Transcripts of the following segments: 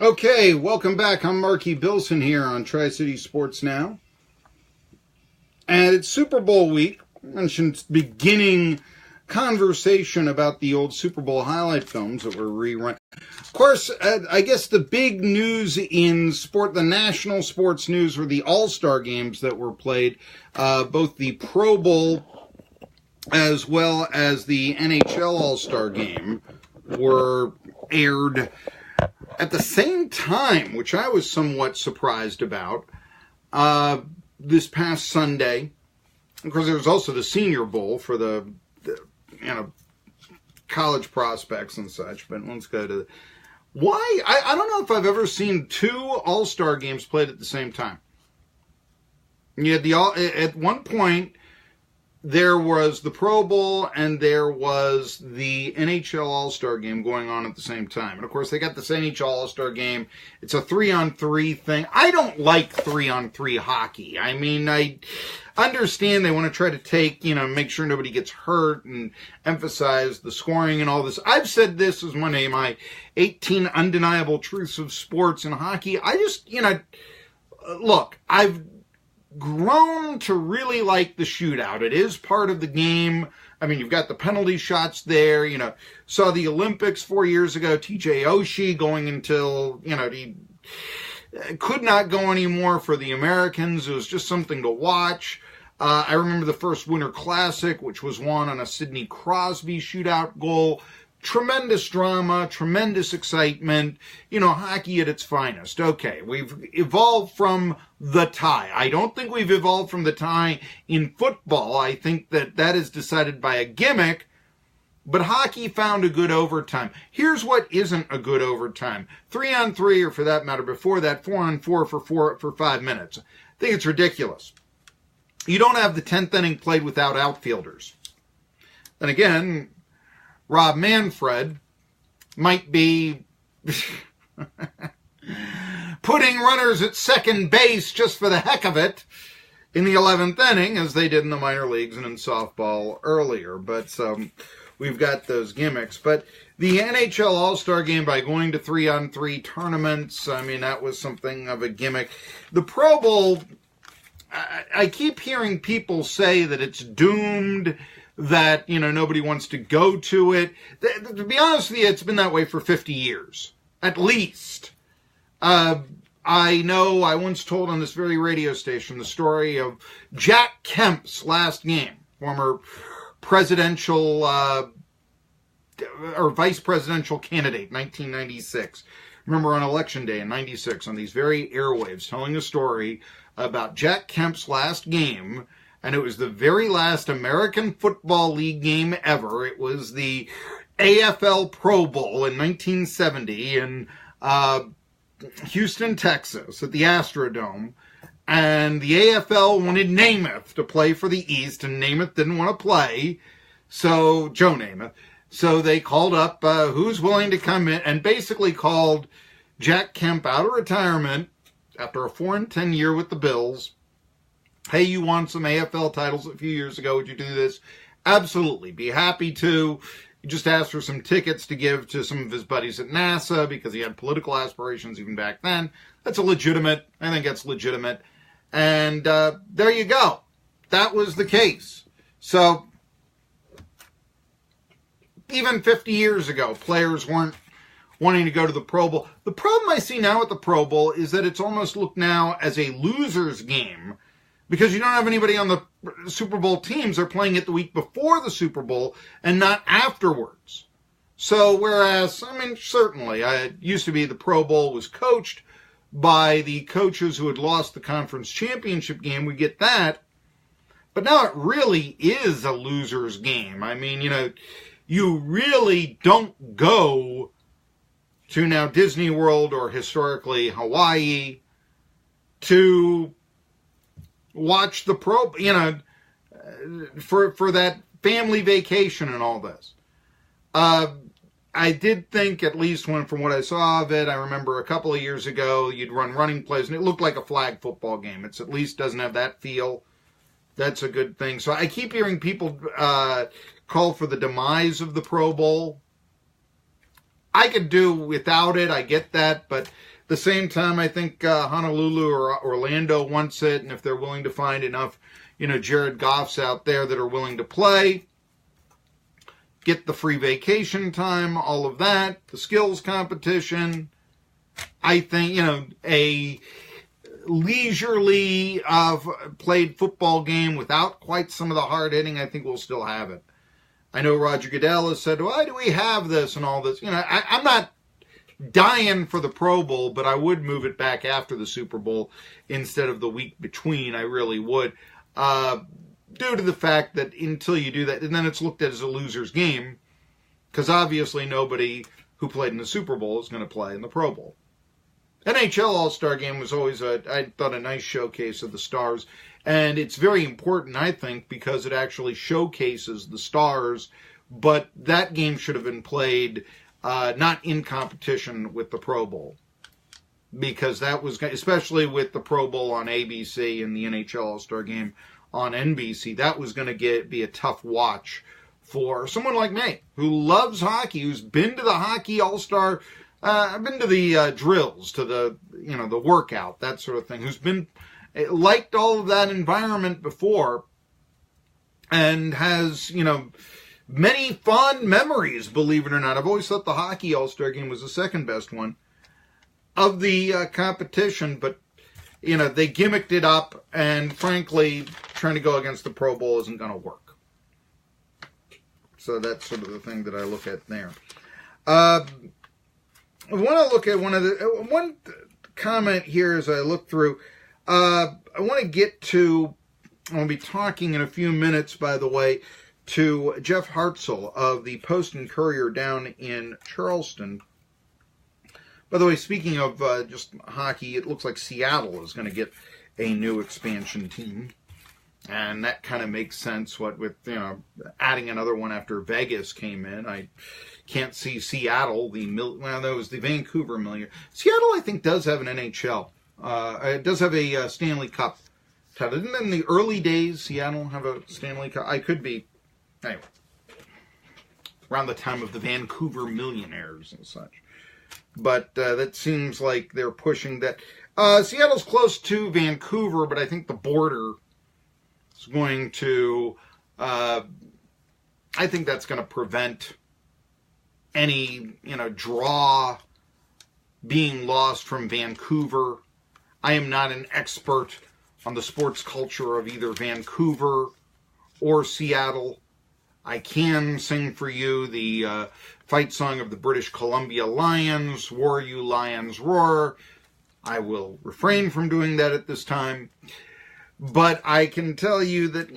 Okay, welcome back. I'm Marky Billson here on Tri-City Sports Now. And it's Super Bowl week. I mentioned beginning conversation about the old Super Bowl highlight films that were rerun. Of course, I guess the big news in sport, the national sports news, were the All-Star games that were played. Both the Pro Bowl as well as the NHL All-Star game were aired at the same time, which I was somewhat surprised about, this past Sunday. Of course, there was also the Senior Bowl for the college prospects and such, but let's go to why. I don't know if I've ever seen two All-Star games played at the same time. You had at one point, there was the Pro Bowl and there was the NHL All-Star game going on at the same time. And of course, they got this NHL All-Star game. It's a 3-on-3 thing. I don't like 3-on-3 hockey. I mean, I understand they want to try to take, make sure nobody gets hurt and emphasize the scoring and all this. I've said this as one of my 18 undeniable truths of sports and hockey. I just, look, I've grown to really like the shootout. It is part of the game. I mean, you've got the penalty shots there. Saw the Olympics 4 years ago, TJ Oshie going until, he could not go anymore for the Americans. It was just something to watch. I remember the first Winter Classic, which was won on a Sidney Crosby shootout goal. Tremendous drama, tremendous excitement, hockey at its finest. Okay, we've evolved from the tie. I don't think we've evolved from the tie in football. I think that is decided by a gimmick, but hockey found a good overtime. Here's what isn't a good overtime. 3-on-3, or for that matter, before that, 4-on-4 for 5 minutes. I think it's ridiculous. You don't have the 10th inning played without outfielders. Then again, Rob Manfred might be putting runners at second base just for the heck of it in the 11th inning, as they did in the minor leagues and in softball earlier. But we've got those gimmicks. But the NHL All-Star game, by going to 3-on-3 tournaments, I mean, that was something of a gimmick. The Pro Bowl, I keep hearing people say that it's doomed, that, nobody wants to go to it. To be honest with you, it's been that way for 50 years, at least. I know I once told on this very radio station the story of Jack Kemp's last game, former presidential or vice presidential candidate, 1996. Remember on Election Day in 96, on these very airwaves, telling a story about Jack Kemp's last game. And it was the very last American Football League game ever. It was the AFL Pro Bowl in 1970 in Houston, Texas, at the Astrodome. And the AFL wanted Namath to play for the East, and Namath didn't want to play. So, Joe Namath. So they called up who's willing to come in, and basically called Jack Kemp out of retirement after a 4-10 year with the Bills. Hey, you won some AFL titles a few years ago. Would you do this? Absolutely. Be happy to. He just asked for some tickets to give to some of his buddies at NASA because he had political aspirations even back then. I think that's legitimate. And there you go. That was the case. So, even 50 years ago, players weren't wanting to go to the Pro Bowl. The problem I see now with the Pro Bowl is that it's almost looked now as a loser's game, because you don't have anybody on the Super Bowl teams. They're playing it the week before the Super Bowl and not afterwards. So, whereas, certainly, it used to be the Pro Bowl was coached by the coaches who had lost the conference championship game. We get that. But now it really is a loser's game. You really don't go to now Disney World or historically Hawaii to watch the for that family vacation and all this. I did think, at least from what I saw of it, I remember a couple of years ago, you'd run running plays, and it looked like a flag football game. It's at least doesn't have that feel. That's a good thing. So I keep hearing people call for the demise of the Pro Bowl. I could do without it, I get that, but the same time, I think Honolulu or Orlando wants it, and if they're willing to find enough, Jared Goffs out there that are willing to play, get the free vacation time, all of that, the skills competition, I think, a leisurely played football game without quite some of the hard hitting, I think we'll still have it. I know Roger Goodell has said, why do we have this and all this? I'm not dying for the Pro Bowl, but I would move it back after the Super Bowl instead of the week between. I really would. Due to the fact that until you do that, and then it's looked at as a loser's game, because obviously nobody who played in the Super Bowl is going to play in the Pro Bowl. NHL All-Star Game was always, I thought, a nice showcase of the stars. And it's very important, I think, because it actually showcases the stars. But that game should have been played not in competition with the Pro Bowl. Because that was, especially with the Pro Bowl on ABC and the NHL All-Star Game on NBC, that was going to be a tough watch for someone like me, who loves hockey, who's been to the Hockey All-Star. I've been to the drills, to the the workout, that sort of thing. Who's been liked all of that environment before, and has many fond memories. Believe it or not, I've always thought the Hockey All-Star Game was the second best one of the competition, but they gimmicked it up, and frankly, trying to go against the Pro Bowl isn't going to work. So that's sort of the thing that I look at there. I want to look at one comment here as I look through. I want to get to, I'll be talking in a few minutes, by the way, to Jeff Hartzell of the Post and Courier down in Charleston. By the way, speaking of just hockey, it looks like Seattle is going to get a new expansion team. And that kind of makes sense, with adding another one after Vegas came in. I can't see Seattle, that was the Vancouver Million. Seattle, I think, does have an NHL. It does have a Stanley Cup title. Didn't in the early days Seattle have a Stanley Cup? I could be. Anyway, around the time of the Vancouver Millionaires and such. But that seems like they're pushing that. Seattle's close to Vancouver, but I think the border is going to, I think that's going to prevent any, draw being lost from Vancouver. I am not an expert on the sports culture of either Vancouver or Seattle. I can sing for you the fight song of the British Columbia Lions, Roar You Lions Roar. I will refrain from doing that at this time. But I can tell you that,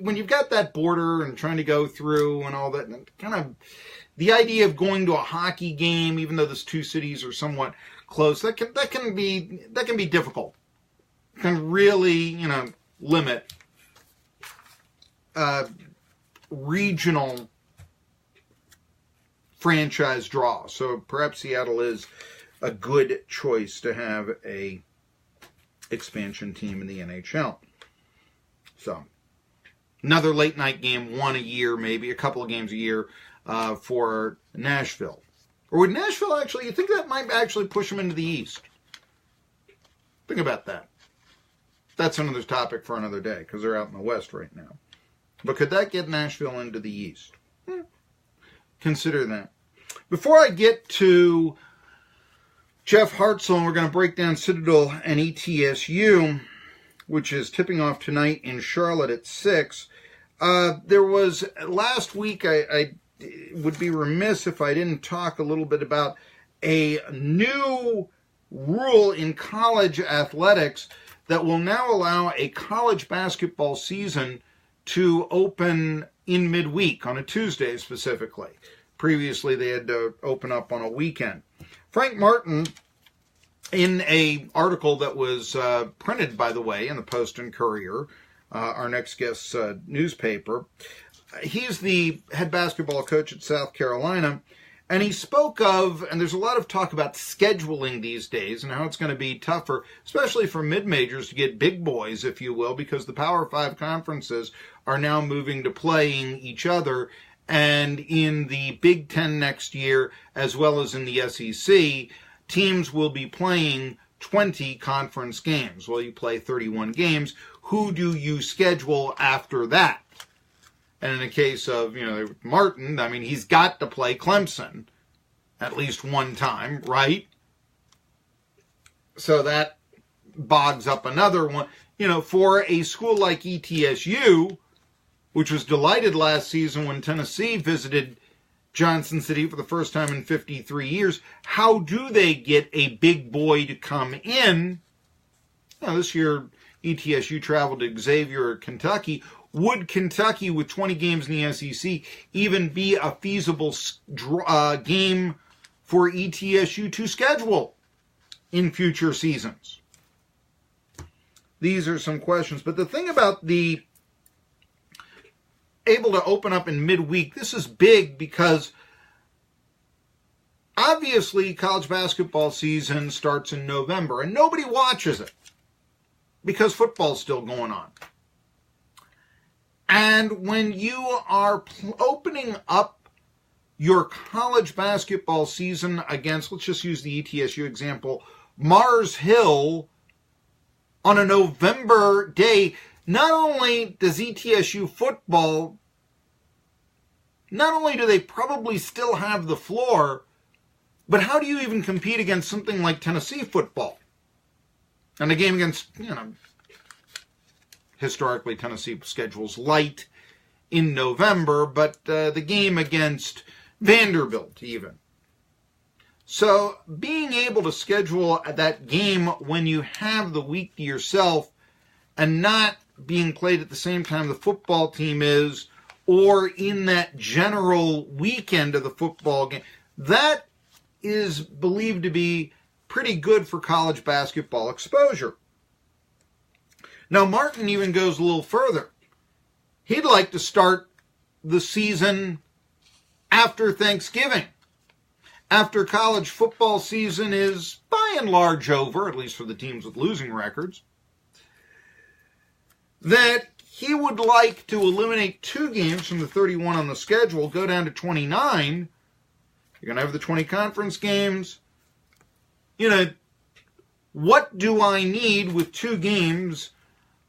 when you've got that border and trying to go through and all that, and kind of the idea of going to a hockey game, even though those two cities are somewhat close, that can be difficult. It can really, limit regional franchise draw. So perhaps Seattle is a good choice to have a expansion team in the NHL. So another late night game, one a year, maybe a couple of games a year for Nashville. Or would Nashville actually, you think that might actually push them into the East? Think about that. That's another topic for another day, because they're out in the West right now. But could that get Nashville into the East? Consider that. Before I get to Jeff Hartzell, and we're going to break down Citadel and ETSU, which is tipping off tonight in Charlotte at 6. There was, last week, I would be remiss if I didn't talk a little bit about a new rule in college athletics that will now allow a college basketball season to open in midweek, on a Tuesday specifically. Previously, they had to open up on a weekend. Frank Martin, in an article that was printed, by the way, in the Post and Courier, our next guest's newspaper, he's the head basketball coach at South Carolina, and he spoke of, and there's a lot of talk about scheduling these days and how it's going to be tougher, especially for mid-majors, to get big boys, if you will, because the Power 5 conferences are now moving to playing each other. And in the Big Ten next year, as well as in the SEC, teams will be playing 20 conference games. Well, you play 31 games. Who do you schedule after that? And in the case of, Martin, I mean, he's got to play Clemson at least one time, right? So that bogs up another one. For a school like ETSU, which was delighted last season when Tennessee visited Johnson City for the first time in 53 years, how do they get a big boy to come in? This year, ETSU traveled to Xavier, Kentucky. Would Kentucky, with 20 games in the SEC, even be a feasible game for ETSU to schedule in future seasons? These are some questions. But the thing about the able to open up in midweek, this is big because obviously college basketball season starts in November and nobody watches it because football's still going on. And when you are opening up your college basketball season against, let's just use the ETSU example, Mars Hill on a November day, not only does ETSU football, not only do they probably still have the floor, but how do you even compete against something like Tennessee football? And a game against, historically Tennessee schedules light in November, but the game against Vanderbilt even. So being able to schedule that game when you have the week to yourself and not being played at the same time the football team is, or in that general weekend of the football game, that is believed to be pretty good for college basketball exposure. Now, Martin even goes a little further. He'd like to start the season after Thanksgiving, after college football season is by and large over, at least for the teams with losing records, that he would like to eliminate 2 games from the 31 on the schedule, go down to 29. You're going to have the 20 conference games. What do I need with 2 games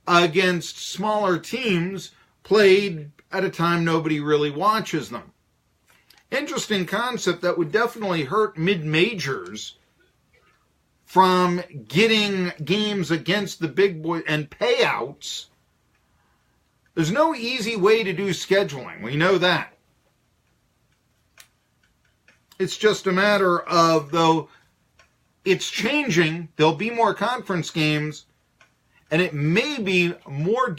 against smaller teams played at a time nobody really watches them? Interesting concept that would definitely hurt mid-majors from getting games against the big boys and payouts. There's no easy way to do scheduling. We know that. It's just a matter of, though, it's changing. There'll be more conference games, and it may be more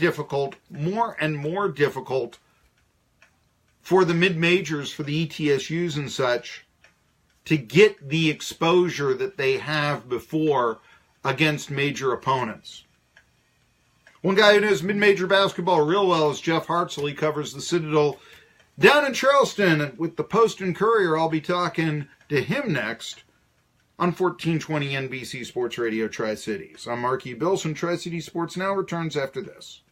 and more difficult for the mid-majors, for the ETSUs and such, to get the exposure that they have before against major opponents. One guy who knows mid-major basketball real well is Jeff Hartzell. He covers the Citadel down in Charleston with the Post and Courier. I'll be talking to him next on 1420 NBC Sports Radio Tri-Cities. I'm Marky Billson. Tri-City Sports Now returns after this.